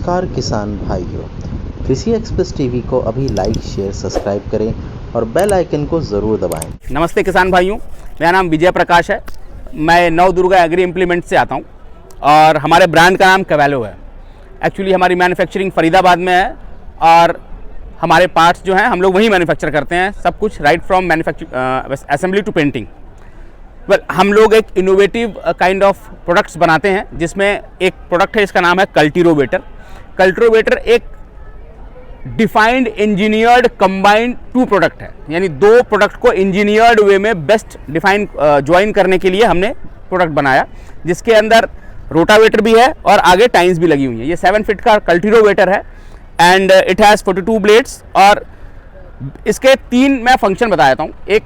नमस्कार किसान भाइयों, कृषि एक्सप्रेस टीवी को अभी लाइक शेयर सब्सक्राइब करें और बेल आइकन को ज़रूर दबाएं। नमस्ते किसान भाइयों, मेरा नाम विजय प्रकाश है। मैं नवदुर्गा एग्री इम्प्लीमेंट से आता हूं और हमारे ब्रांड का नाम कैवेलो है। एक्चुअली हमारी मैन्युफैक्चरिंग फरीदाबाद में है और हमारे पार्ट्स जो हैं हम लोग वहीं मैन्युफैक्चर करते हैं, सब कुछ right from manufacture assembly to painting. हम लोग एक इनोवेटिव काइंड ऑफ प्रोडक्ट्स बनाते हैं, जिसमें एक प्रोडक्ट है इसका नाम है कल्टीरोवेटर। कल्टीरोवेटर एक defined engineered combined two product है, यानी दो प्रोडक्ट को इंजीनियर्ड वे में बेस्ट डिफाइन ज्वाइन करने के लिए हमने प्रोडक्ट बनाया, जिसके अंदर रोटावेटर भी है और आगे टाइन्स भी लगी हुई हैं। ये 7 फीट का कल्टीरोवेटर है एंड इट हैज़ 42 ब्लेड्स और इसके 3 मैं फंक्शन बता देता हूँ। एक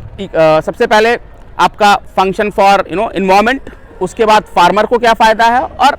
सबसे पहले आपका फंक्शन फॉर इन्वायरमेंट, उसके बाद फार्मर को क्या फ़ायदा है और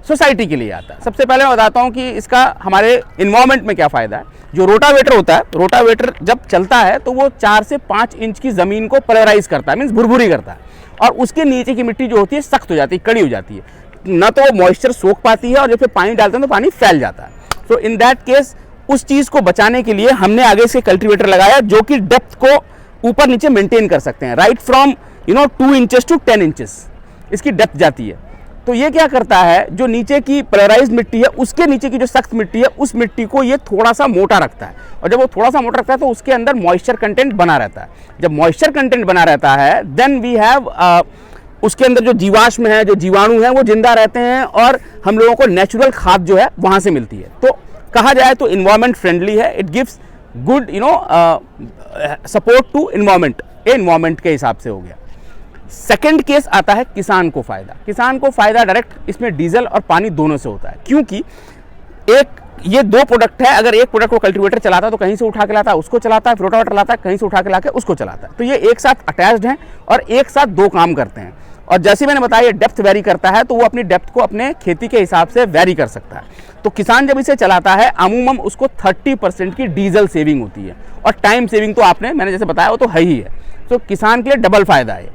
सोसाइटी के लिए आता है। सबसे पहले मैं बताता हूँ कि इसका हमारे इन्वायरमेंट में क्या फ़ायदा है। जो रोटावेटर होता है, रोटावेटर जब चलता है तो वो 4 से 5 इंच की ज़मीन को पल्वराइज करता है, मीन्स भुरभुरी करता है, और उसके नीचे की मिट्टी जो होती है सख्त हो जाती है, कड़ी हो जाती है, न तो मॉइस्चर सोख पाती है और जब फिर पानी डालते हैं तो पानी फैल जाता है। सो इन दैट केस उस चीज़ को बचाने के लिए हमने आगे से कल्टीवेटर लगाया जो कि डेप्थ को ऊपर नीचे मेंटेन कर सकते हैं, right from 2 inches to 10 inches इसकी डेप्थ जाती है। तो ये क्या करता है, जो नीचे की पोलराइज्ड मिट्टी है उसके नीचे की जो सख्त मिट्टी है उस मिट्टी को ये थोड़ा सा मोटा रखता है, और जब वो थोड़ा सा मोटा रखता है तो उसके अंदर मॉइस्चर कंटेंट बना रहता है। जब मॉइस्चर कंटेंट बना रहता है देन वी हैव उसके अंदर जो जीवाश्म है, जो जीवाणु हैं वो जिंदा रहते हैं और हम लोगों को नेचुरल खाद जो है वहाँ से मिलती है। तो कहा जाए तो इन्वायरमेंट फ्रेंडली है, it gives good support to environment, environment के हिसाब से हो गया। सेकंड केस आता है किसान को फ़ायदा। किसान को फ़ायदा डायरेक्ट इसमें डीजल और पानी दोनों से होता है, क्योंकि ये 2 प्रोडक्ट है। अगर एक प्रोडक्ट को कल्टीवेटर चलाता है तो कहीं से उठा के लाता है उसको चलाता है, रोटावेटर लाता है कहीं से उठा के ला के उसको चलाता है। तो ये एक साथ अटैच्ड हैं और एक साथ 2 काम करते हैं। और जैसे मैंने बताया ये डेप्थ वेरी करता है, तो वो अपनी डेप्थ को अपने खेती के हिसाब से वेरी कर सकता है। तो किसान जब इसे चलाता है अमूमन उसको 30% की डीजल सेविंग होती है, और टाइम सेविंग तो मैंने जैसे बताया वो तो है ही है। तो किसान के लिए डबल फ़ायदा है,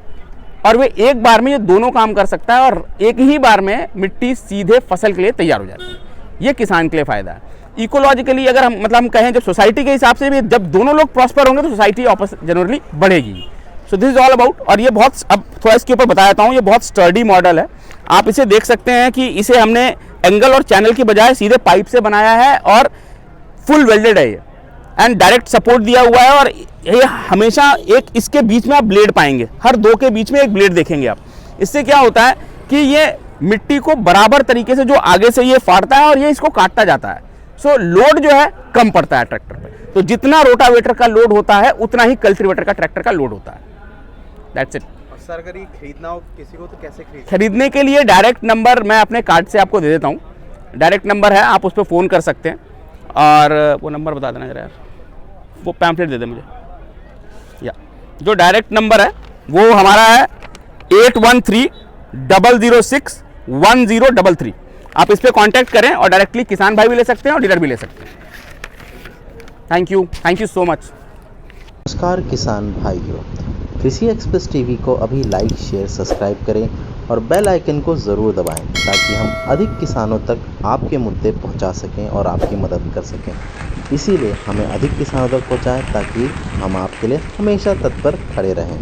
और वे एक बार में ये दोनों काम कर सकता है और एक ही बार में मिट्टी सीधे फसल के लिए तैयार हो जाती है। ये किसान के लिए फ़ायदा है। इकोलॉजिकली अगर हम कहें, जब सोसाइटी के हिसाब से भी जब दोनों लोग प्रॉस्पर होंगे तो सोसाइटी आपस जनरली बढ़ेगी। So this is all about. और ये बहुत, अब थोड़ा इसके ऊपर बता देता हूँ, ये बहुत स्टर्डी मॉडल है। आप इसे देख सकते हैं कि इसे हमने एंगल और चैनल की बजाय सीधे पाइप से बनाया है और फुल वेल्डेड है ये, एंड डायरेक्ट सपोर्ट दिया हुआ है। और ये हमेशा एक इसके बीच में आप ब्लेड पाएंगे, हर 2 के बीच में एक ब्लेड देखेंगे आप। इससे क्या होता है कि ये मिट्टी को बराबर तरीके से जो आगे से ये फाड़ता है और ये इसको काटता जाता है। सो लोड जो है कम पड़ता है ट्रैक्टर पे। तो जितना रोटावेटर का लोड होता है उतना ही कल्टीवेटर का ट्रैक्टर का लोड होता है। That's it. सर अगर ये खरीदना हो किसी को तो कैसे खरीदने के लिए डायरेक्ट नंबर मैं अपने कार्ड से आपको दे देता हूँ। डायरेक्ट नंबर है, आप उस पर फ़ोन कर सकते हैं। और वो नंबर बता देना जरा यार, वो पैम्पलेट दे दे मुझे। या जो डायरेक्ट नंबर है वो हमारा है 8130061033। आप इस पर कांटेक्ट करें और डायरेक्टली किसान भाई भी ले सकते हैं और डीलर भी ले सकते हैं। Thank you so much. नमस्कार किसान भाइयों, कृषि एक्सप्रेस टीवी को अभी लाइक शेयर सब्सक्राइब करें और बेल आइकन को ज़रूर दबाएं, ताकि हम अधिक किसानों तक आपके मुद्दे पहुंचा सकें और आपकी मदद कर सकें। इसीलिए हमें अधिक किसानों तक पहुंचाएं ताकि हम आपके लिए हमेशा तत्पर खड़े रहें।